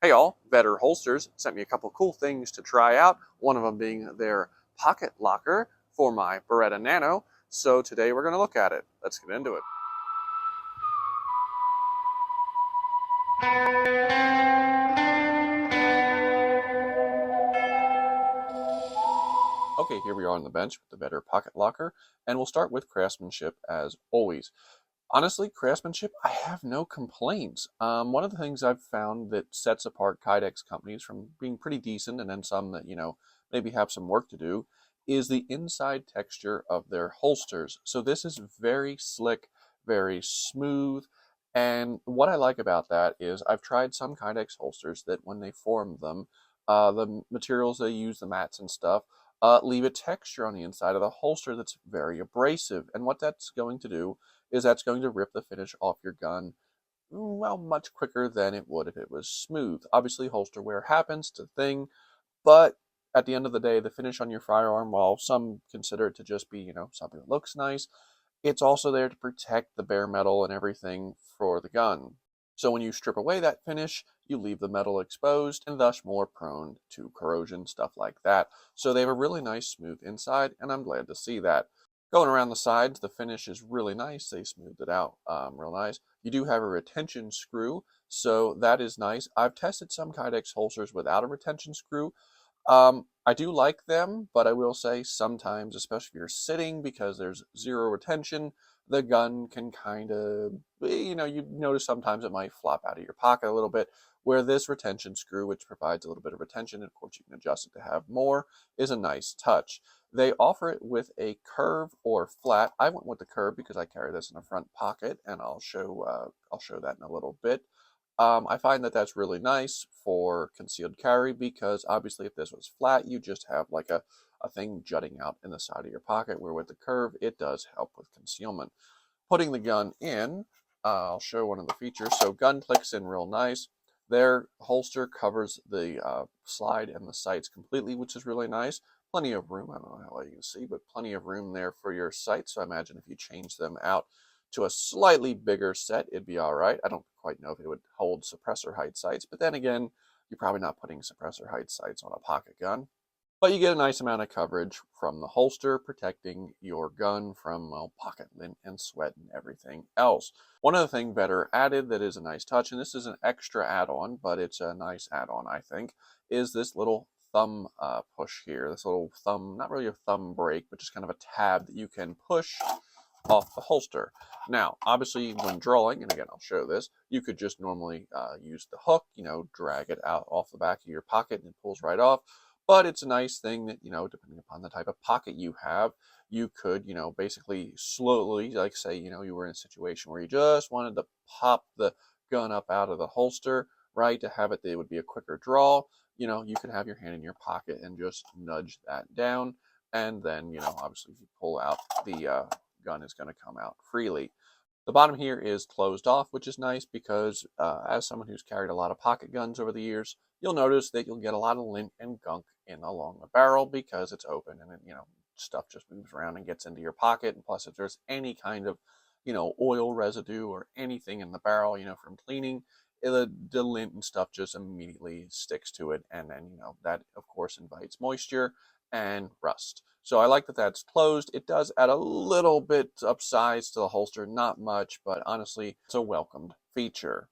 Hey all, Vedder Holsters sent me a couple cool things to try out, one of them being their pocket locker for my Beretta Nano. So today we're going to look at it. Let's get into it. Okay, here we are on the bench with the Vedder Pocket Locker, and we'll start with craftsmanship as always. Honestly, craftsmanship, I have no complaints. One of the things I've found that sets apart Kydex companies from being pretty decent and then some that, maybe have some work to do is the inside texture of their holsters. So this is very slick, very smooth. And what I like about that is I've tried some Kydex holsters that when they form them, the materials they use, the mats and stuff, leave a texture on the inside of the holster that's very abrasive. And what that's going to do is that's going to rip the finish off your gun, well, much quicker than it would if it was smooth. Obviously, holster wear happens, it's a thing, but at the end of the day, the finish on your firearm, while some consider it to just be, something that looks nice, it's also there to protect the bare metal and everything for the gun. So when you strip away that finish, you leave the metal exposed and thus more prone to corrosion, stuff like that. So they have a really nice smooth inside, and I'm glad to see that. Going around the sides, the finish is really nice. They smoothed it out real nice. You do have a retention screw, so that is nice. I've tested some Kydex holsters without a retention screw. I do like them, but I will say sometimes, especially if you're sitting because there's zero retention, the gun can kind of, you notice sometimes it might flop out of your pocket a little bit, where this retention screw, which provides a little bit of retention, and of course you can adjust it to have more, is a nice touch. They offer it with a curve or flat. I went with the curve because I carry this in a front pocket, and I'll show that in a little bit. I find that that's really nice for concealed carry because obviously if this was flat, you just have like a thing jutting out in the side of your pocket, where with the curve, it does help with concealment. Putting the gun in, I'll show one of the features. So gun clicks in real nice. Their holster covers the slide and the sights completely, which is really nice. Plenty of room. I don't know how well you can see, but plenty of room there for your sights. So I imagine if you change them out to a slightly bigger set, it'd be all right. I don't quite know if it would hold suppressor height sights, but then again, you're probably not putting suppressor height sights on a pocket gun. But you get a nice amount of coverage from the holster, protecting your gun from, well, pocket lint and sweat and everything else. One other thing Vedder added that is a nice touch, and this is an extra add-on, but it's a nice add-on, I think, is this little thumb push here. This little thumb, not really a thumb brake, but just kind of a tab that you can push off the holster. Now, obviously, when drawing, and again, I'll show this, you could just normally use the hook, drag it out off the back of your pocket and it pulls right off. But it's a nice thing that, depending upon the type of pocket you have, you could, basically slowly, like say, you were in a situation where you just wanted to pop the gun up out of the holster, right, to have it, they would be a quicker draw. You could have your hand in your pocket and just nudge that down. And then, obviously, if you pull out the gun is going to come out freely. The bottom here is closed off, which is nice because as someone who's carried a lot of pocket guns over the years, you'll notice that you'll get a lot of lint and gunk in along the barrel because it's open and stuff just moves around and gets into your pocket. And plus, if there's any kind of oil residue or anything in the barrel, from cleaning, the lint and stuff just immediately sticks to it, and then that of course invites moisture and rust. So I like that that's closed. It does add a little bit of size to the holster, not much, but honestly, it's a welcomed feature.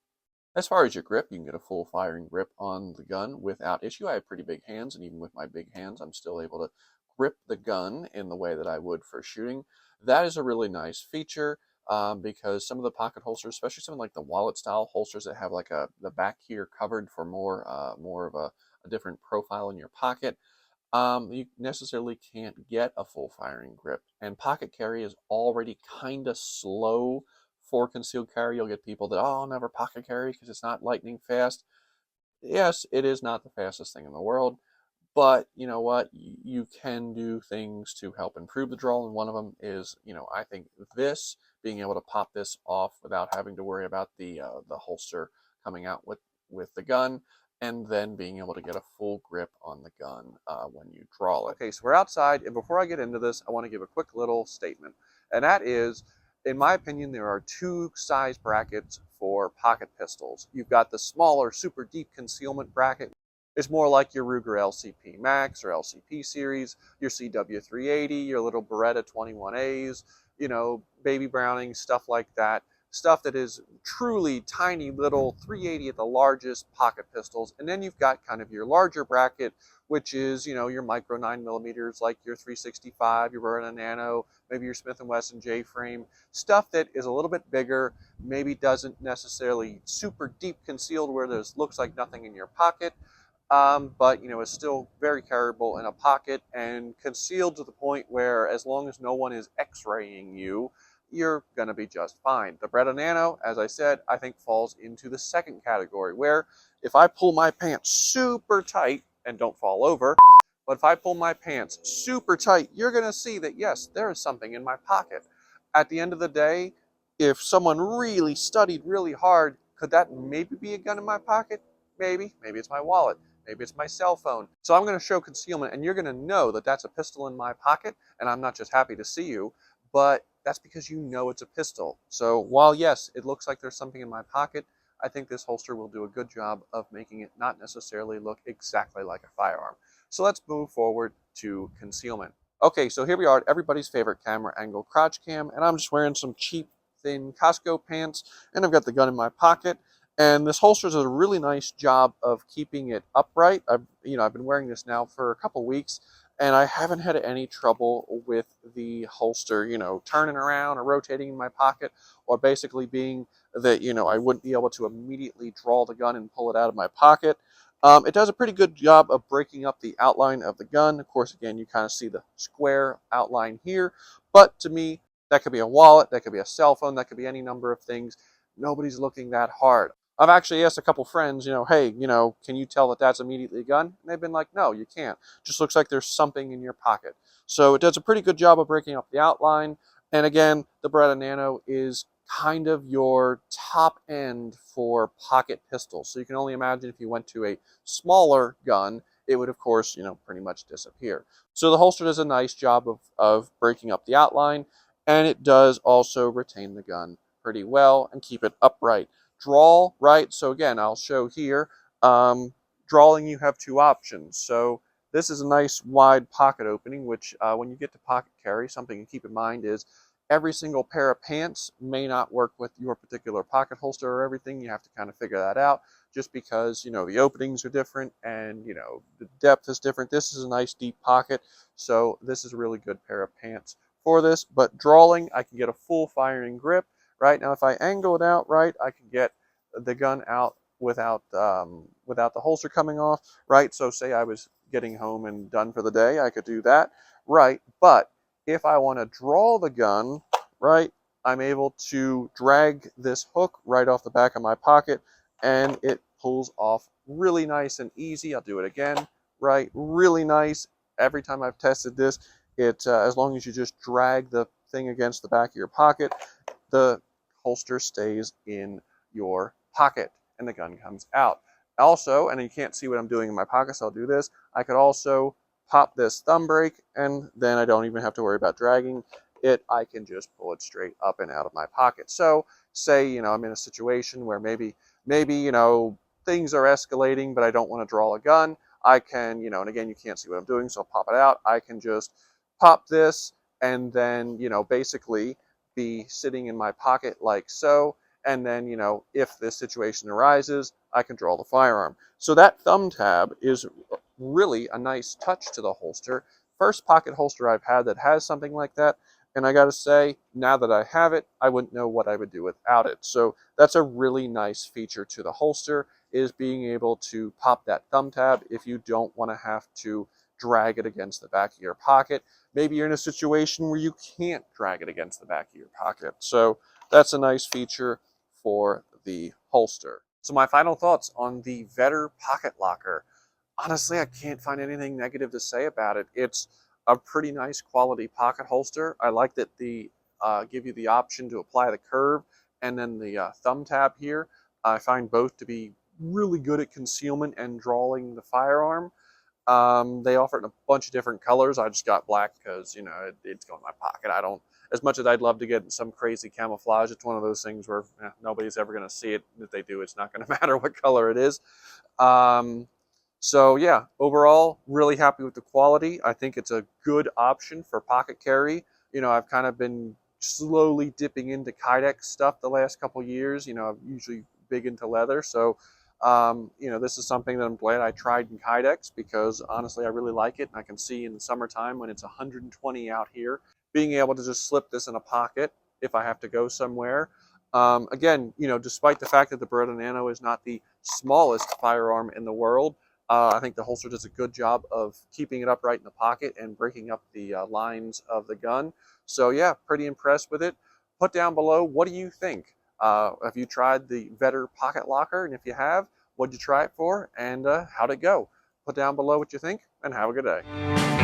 As far as your grip, you can get a full firing grip on the gun without issue. I have pretty big hands, and even with my big hands, I'm still able to grip the gun in the way that I would for shooting. That is a really nice feature because some of the pocket holsters, especially some like the wallet style holsters that have like the back here covered for more of a different profile in your pocket, you necessarily can't get a full firing grip. And pocket carry is already kind of slow for concealed carry. You'll get people that, oh, I'll never pocket carry because it's not lightning fast. Yes, it is not the fastest thing in the world, but you know what? You can do things to help improve the draw, and one of them is, I think this, being able to pop this off without having to worry about the holster coming out with the gun, and then being able to get a full grip on the gun when you draw it. Okay, so we're outside, and before I get into this, I want to give a quick little statement, and that is, in my opinion, there are two size brackets for pocket pistols. You've got the smaller, super deep concealment bracket. It's more like your Ruger LCP Max or LCP series, your CW380, your little Beretta 21As, you know, Baby Browning, stuff like that. Stuff that is truly tiny little 380 at the largest pocket pistols. And then you've got kind of your larger bracket, which is, you know, your micro 9mm, like your 365, your Beretta Nano, maybe your Smith & Wesson J-frame, stuff that is a little bit bigger, maybe doesn't necessarily super deep concealed where there's looks like nothing in your pocket, but you know, is still very carryable in a pocket and concealed to the point where as long as no one is x-raying you, you're going to be just fine. The Beretta Nano, as I said, I think falls into the second category, where if I pull my pants super tight, and don't fall over, but if I pull my pants super tight, you're going to see that, yes, there is something in my pocket. At the end of the day, if someone really studied really hard, could that maybe be a gun in my pocket? Maybe. Maybe it's my wallet. Maybe it's my cell phone. So I'm going to show concealment, and you're going to know that that's a pistol in my pocket, and I'm not just happy to see you, but that's because you know it's a pistol. So while, yes, it looks like there's something in my pocket, I think this holster will do a good job of making it not necessarily look exactly like a firearm. So let's move forward to concealment. Okay, so here we are at everybody's favorite camera angle, crotch cam, and I'm just wearing some cheap, thin Costco pants, and I've got the gun in my pocket. And this holster does a really nice job of keeping it upright. I've been wearing this now for a couple weeks, and I haven't had any trouble with the holster, turning around or rotating in my pocket, or basically being that, I wouldn't be able to immediately draw the gun and pull it out of my pocket. It does a pretty good job of breaking up the outline of the gun. Of course, again, you kind of see the square outline here, but to me, that could be a wallet, that could be a cell phone, that could be any number of things. Nobody's looking that hard. I've actually asked a couple friends, hey, can you tell that that's immediately a gun? And they've been like, no, you can't. Just looks like there's something in your pocket. So it does a pretty good job of breaking up the outline. And again, the Beretta Nano is kind of your top end for pocket pistols. So you can only imagine if you went to a smaller gun, it would, of course, pretty much disappear. So the holster does a nice job of breaking up the outline, and it does also retain the gun pretty well and keep it upright. Draw, right? So again, I'll show here. Drawing, you have two options. So this is a nice wide pocket opening, which when you get to pocket carry, something to keep in mind is every single pair of pants may not work with your particular pocket holster or everything. You have to kind of figure that out just because, the openings are different and, the depth is different. This is a nice deep pocket, so this is a really good pair of pants for this. But drawing, I can get a full firing grip. Right now, if I angle it out right, I can get the gun out without the holster coming off. Right, so say I was getting home and done for the day, I could do that. Right, but if I want to draw the gun, right, I'm able to drag this hook right off the back of my pocket, and it pulls off really nice and easy. I'll do it again. Right, really nice. Every time I've tested this, as long as you just drag the thing against the back of your pocket, the holster stays in your pocket and the gun comes out. Also, and you can't see what I'm doing in my pocket, so I'll do this. I could also pop this thumb brake, and then I don't even have to worry about dragging it. I can just pull it straight up and out of my pocket. So say, I'm in a situation where maybe, things are escalating, but I don't want to draw a gun. I can, and again, you can't see what I'm doing, so I'll pop it out. I can just pop this and then, basically be sitting in my pocket like so. And then, if this situation arises, I can draw the firearm. So that thumb tab is really a nice touch to the holster. First pocket holster I've had that has something like that. And I got to say, now that I have it, I wouldn't know what I would do without it. So that's a really nice feature to the holster, is being able to pop that thumb tab if you don't want to have to drag it against the back of your pocket. Maybe you're in a situation where you can't drag it against the back of your pocket. So that's a nice feature for the holster. So my final thoughts on the Vedder Pocket Locker. Honestly, I can't find anything negative to say about it. It's a pretty nice quality pocket holster. I like that they give you the option to apply the curve and then the thumb tab here. I find both to be really good at concealment and drawing the firearm. They offer it in a bunch of different colors. I just got black because, it's going in my pocket. as much as I'd love to get some crazy camouflage, it's one of those things where nobody's ever going to see it. If they do, it's not going to matter what color it is. So yeah, overall, really happy with the quality. I think it's a good option for pocket carry. I've kind of been slowly dipping into Kydex stuff the last couple years. I'm usually big into leather. So, this is something that I'm glad I tried in Kydex, because honestly, I really like it. And I can see in the summertime when it's 120 out here, being able to just slip this in a pocket if I have to go somewhere. Again, despite the fact that the Beretta Nano is not the smallest firearm in the world, I think the holster does a good job of keeping it upright in the pocket and breaking up the lines of the gun. So yeah, pretty impressed with it. Put down below, what do you think? Have you tried the Vedder Pocket Locker? And if you have, what'd you try it for? And how'd it go? Put down below what you think, and have a good day.